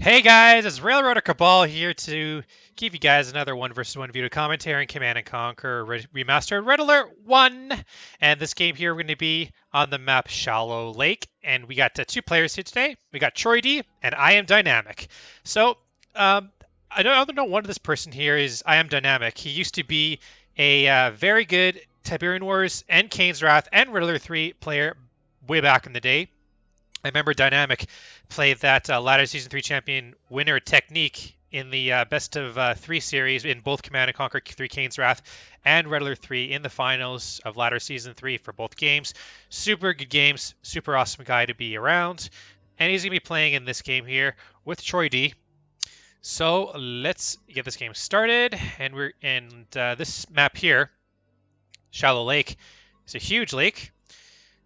Hey guys, it's Railroader Cabal here to give you guys another 1v1 video commentary in Command & Conquer Remastered Red Alert 1. And this game here, we're going to be on the map Shallow Lake. And we got two players here today. We got Troy D and IamDyNaMic. So, I don't know one of this person here is IamDyNaMic. He used to be a very good Tiberian Wars and Kane's Wrath and Red Alert 3 player way back in the day. I remember Dynamic played that Ladder Season 3 champion winner technique in the best of 3 series in both Command & Conquer 3 Kane's Wrath and Red Alert 3 in the finals of Ladder Season 3 for both games. Super good games, super awesome guy to be around. And he's going to be playing in this game here with Troy D. So let's get this game started. And we're in this map here, Shallow Lake. It's a huge lake.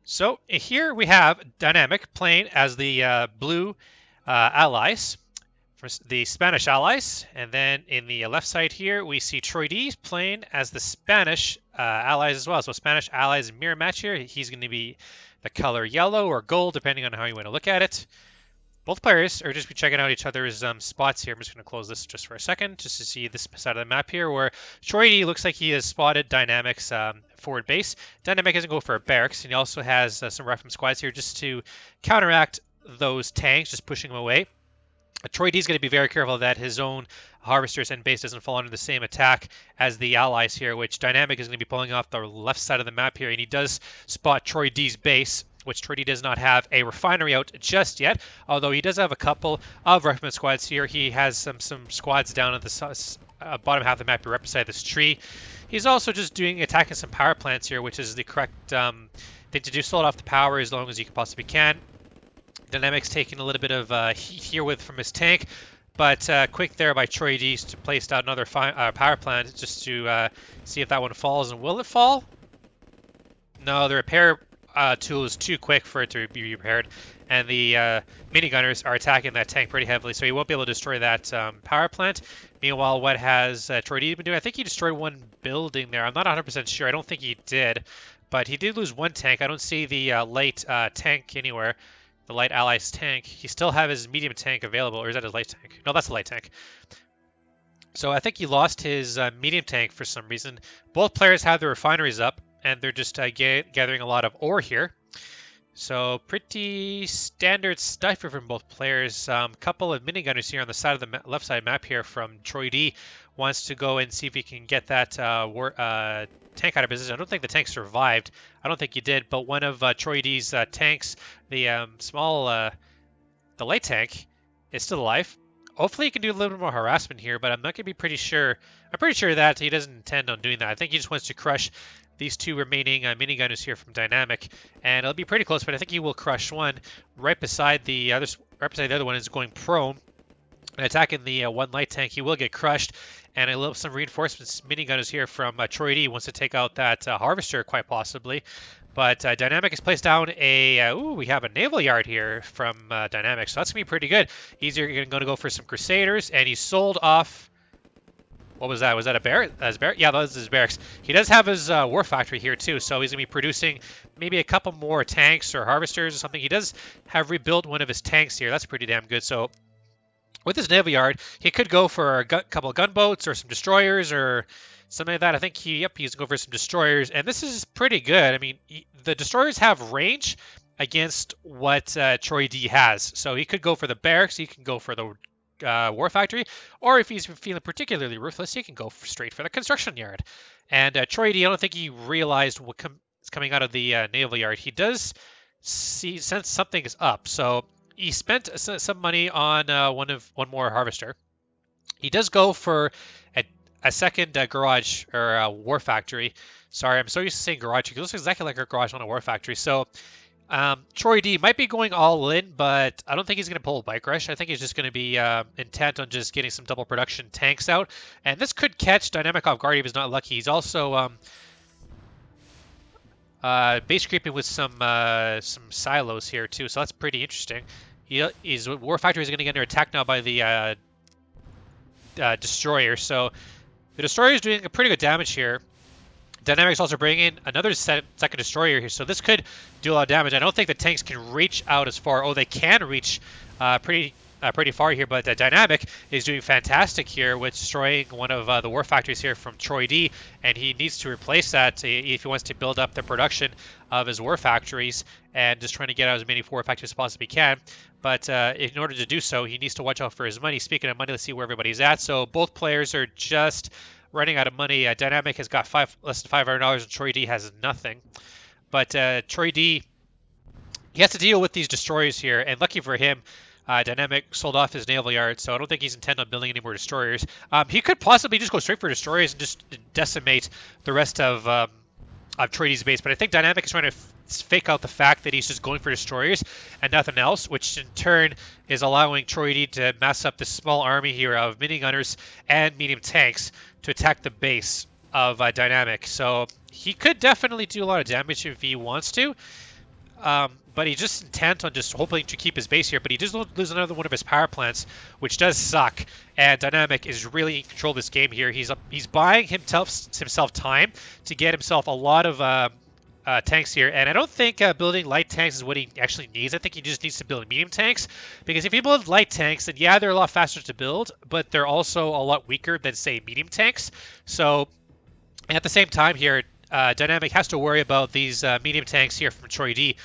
So here we have Dynamic playing as the blue allies, the Spanish allies, and then in the left side here we see Troy D playing as the Spanish allies as well. So Spanish allies mirror match here. He's going to be the color yellow or gold depending on how you want to look at it. Both players are just be checking out each other's spots here. I'm just going to close this just for a second just to see this side of the map here where Troy D looks like he has spotted Dynamic's forward base. Dynamic doesn't go for a barracks, and he also has some reference squads here just to counteract those tanks, just pushing them away. Troy D is going to be very careful that his own harvesters and base doesn't fall under the same attack as the allies here, which Dynamic is going to be pulling off the left side of the map here, and he does spot Troy D's base, which Troy D does not have a refinery out just yet, although he does have a couple of reference squads here. He has some squads down at the bottom half of the map here, right beside this tree. He's also just attacking some power plants here, which is the correct thing to do. Slow it off the power as long as you possibly can. Dynamic's taking a little bit of heat here from his tank, but quick there by Troy D to place down another power plant just to see if that one falls. And will it fall? No, the repair tool is too quick for it to be repaired, and the minigunners are attacking that tank pretty heavily, so he won't be able to destroy that power plant. Meanwhile, what has Troy D been doing? I think he destroyed one building there. I'm not 100% sure. I don't think he did, but he did lose one tank. I don't see the light tank anywhere. The light allies tank. He still have his medium tank available, or is that his light tank? No, that's the light tank. So I think he lost his medium tank for some reason. Both players have their refineries up, and they're just gathering a lot of ore here. So pretty standard stuff from both players. Couple of minigunners here on the side of the left side map here from Troy D. Wants to go and see if he can get that tank out of business. I don't think the tank survived. I don't think he did, but one of Troy D's tanks, the the light tank, is still alive. Hopefully he can do a little bit more harassment here, but I'm not going to be pretty sure. I'm pretty sure that he doesn't intend on doing that. I think he just wants to crush these two remaining minigunners here from Dynamic, and it'll be pretty close, but I think he will crush one right beside the other. Right beside the other one is going prone and attacking the one light tank. He will get crushed, and I love some reinforcements. Minigunners here from Troy D wants to take out that harvester quite possibly, but Dynamic has placed down a. We have a naval yard here from Dynamic, so that's gonna be pretty good. He's going to go for some Crusaders, and he sold off. What was that? Was that a barrack? Yeah, that was his barracks. He does have his war factory here too, so he's going to be producing maybe a couple more tanks or harvesters or something. He does have rebuilt one of his tanks here. That's pretty damn good. So with his naval yard, he could go for a couple of gunboats or some destroyers or something like that. I think he's going to go for some destroyers, and this is pretty good. I mean, the destroyers have range against what Troy D has, so he could go for the barracks. He can go for the war factory, or if he's feeling particularly ruthless, he can go straight for the construction yard. And Troy D, I don't think he realized what is coming out of the naval yard. He does sense something is up, so he spent some money on one more harvester. He does go for a second garage or a war factory. Sorry, I'm so used to saying garage. It looks exactly like a garage on a war factory. So Troy D might be going all in, but I don't think he's going to pull a bike rush. I think he's just going to be intent on just getting some double production tanks out. And this could catch Dynamic off guard if he's not lucky. He's also base creeping with some silos here too, so that's pretty interesting. His war factory is going to get under attack now by the destroyer. So the destroyer is doing a pretty good damage here. Dynamic's also bringing in another second destroyer here, so this could do a lot of damage. I don't think the tanks can reach out as far. Oh, they can reach pretty pretty far here, but Dynamic is doing fantastic here with destroying one of the war factories here from Troy D, and he needs to replace that if he wants to build up the production of his war factories and just trying to get out as many war factories as possibly can. But in order to do so, he needs to watch out for his money. Speaking of money, let's see where everybody's at. So both players are just running out of money. Dynamic has got less than $500, and Troy D has nothing. But Troy D, he has to deal with these destroyers here, and lucky for him, Dynamic sold off his naval yard, so I don't think he's intent on building any more destroyers. He could possibly just go straight for destroyers and just decimate the rest of Troy D's base, but I think Dynamic is trying to fake out the fact that he's just going for destroyers and nothing else, which in turn is allowing Troy D to mass up this small army here of minigunners and medium tanks to attack the base of Dynamic. So he could definitely do a lot of damage if he wants to. But he's just intent on just hoping to keep his base here. But he does lose another one of his power plants, which does suck. And Dynamic is really in control of this game here. He's buying himself time to get himself a lot of tanks here. And I don't think building light tanks is what he actually needs. I think he just needs to build medium tanks. Because if you build light tanks, then yeah, they're a lot faster to build. But they're also a lot weaker than, say, medium tanks. So at the same time here, Dynamic has to worry about these medium tanks here from Troy D.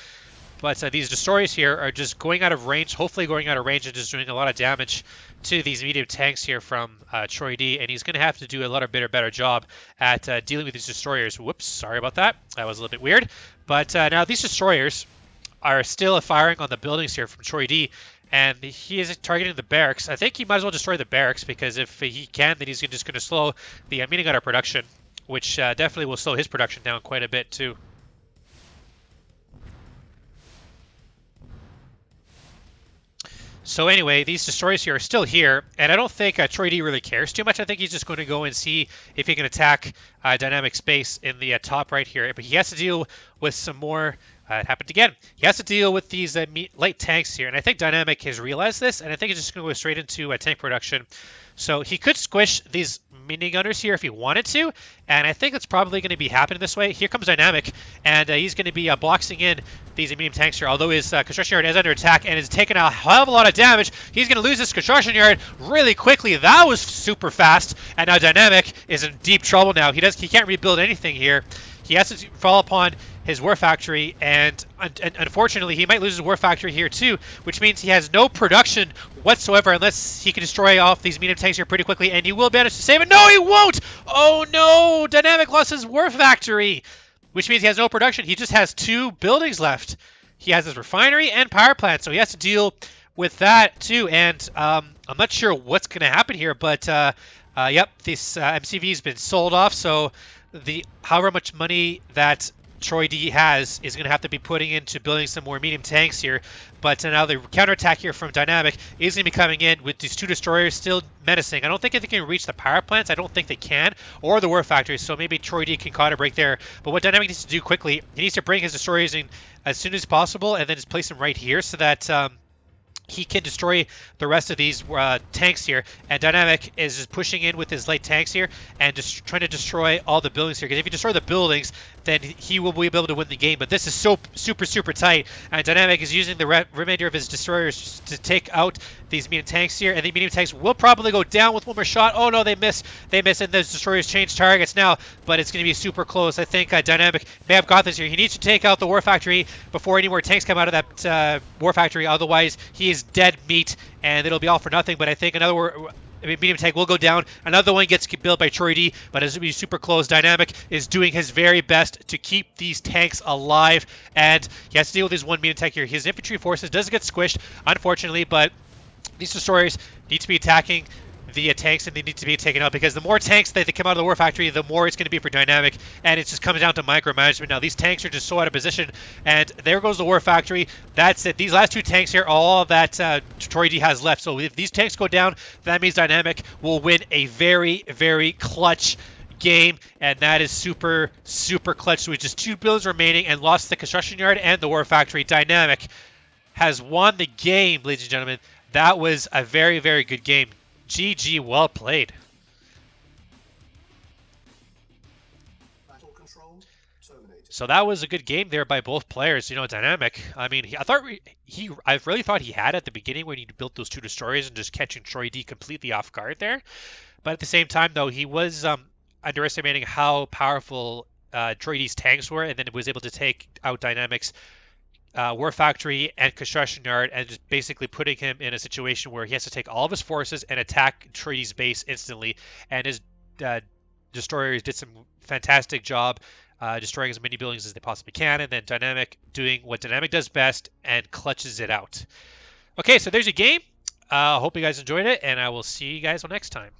But these destroyers here are just going out of range, hopefully going out of range and just doing a lot of damage to these medium tanks here from Troy D. And he's going to have to do a lot of better job at dealing with these destroyers. Whoops, sorry about that. That was a little bit weird. But now these destroyers are still firing on the buildings here from Troy D. And he is targeting the barracks. I think he might as well destroy the barracks, because if he can, then he's just going to slow the minigunner production, which definitely will slow his production down quite a bit too. So anyway, these destroyers here are still here, and I don't think Troy D really cares too much. I think he's just going to go and see if he can attack Dynamic space in the top right here. But he has to deal with some more. It happened again. He has to deal with these light tanks here, and I think Dynamic has realized this, and I think he's just going to go straight into tank production. So he could squish these minigunners here if he wanted to, and I think that's probably going to be happening this way. Here comes Dynamic, and he's going to be boxing in these medium tanks here, although his construction yard is under attack and is taking a hell of a lot of damage. He's going to lose his construction yard really quickly. That was super fast, and now Dynamic is in deep trouble now. He can't rebuild anything here. He has to fall upon his war factory, and unfortunately he might lose his war factory here too, which means he has no production whatsoever unless he can destroy off these medium tanks here pretty quickly, and he will manage to save it. No, he won't! Oh no! Dynamic lost his war factory, which means he has no production. He just has 2 buildings left. He has his refinery and power plant, so he has to deal with that too, and I'm not sure what's going to happen here, but yep, this MCV has been sold off, so however much money that Troy D has is going to have to be putting into building some more medium tanks here. But now the counterattack here from Dynamic is going to be coming in with these 2 destroyers still menacing. I don't think they can reach the power plants. I don't think they can, or the war factories, so maybe Troy D can caught a break there. But what Dynamic needs to do quickly, he needs to bring his destroyers in as soon as possible and then just place them right here so that he can destroy the rest of these tanks here, and Dynamic is just pushing in with his light tanks here and just trying to destroy all the buildings here, because if you destroy the buildings, then he will be able to win the game. But this is so super tight, and Dynamic is using the remainder of his destroyers to take out these medium tanks here, and the medium tanks will probably go down with one more shot. Oh no, they miss, and those destroyers change targets now, but it's going to be super close. I think Dynamic may have got this here. He needs to take out the war factory before any more tanks come out of that war factory, otherwise he is dead meat and it'll be all for nothing. But I think medium tank will go down. Another one gets built by Troy D, but it's going to be super close. Dynamic is doing his very best to keep these tanks alive, and he has to deal with his one medium tank here. His infantry forces does get squished, unfortunately, but these destroyers need to be attacking the tanks, and they need to be taken out, because the more tanks that they come out of the war factory, the more it's going to be for Dynamic, and it just comes down to micromanagement. Now these tanks are just so out of position, and there goes the war factory. That's it. These last 2 tanks here are all that Troy D has left. So if these tanks go down, that means Dynamic will win a very clutch game, and that is super clutch. So with just 2 builds remaining and lost the construction yard and the war factory, Dynamic has won the game, ladies and gentlemen. That was a very good game. GG, well played. So that was a good game there by both players. Dynamic. I mean, I really thought he had at the beginning when he built those two destroyers and just catching Troy D completely off guard there. But at the same time, though, he was underestimating how powerful Troy D's tanks were, and then was able to take out Dynamic's War Factory and Construction Yard, and just basically putting him in a situation where he has to take all of his forces and attack Troy D's base instantly. And his uh, destroyers did some fantastic job destroying as many buildings as they possibly can, and then Dynamic doing what Dynamic does best and clutches it out. Okay, so there's your game. Hope you guys enjoyed it, and I will see you guys next time.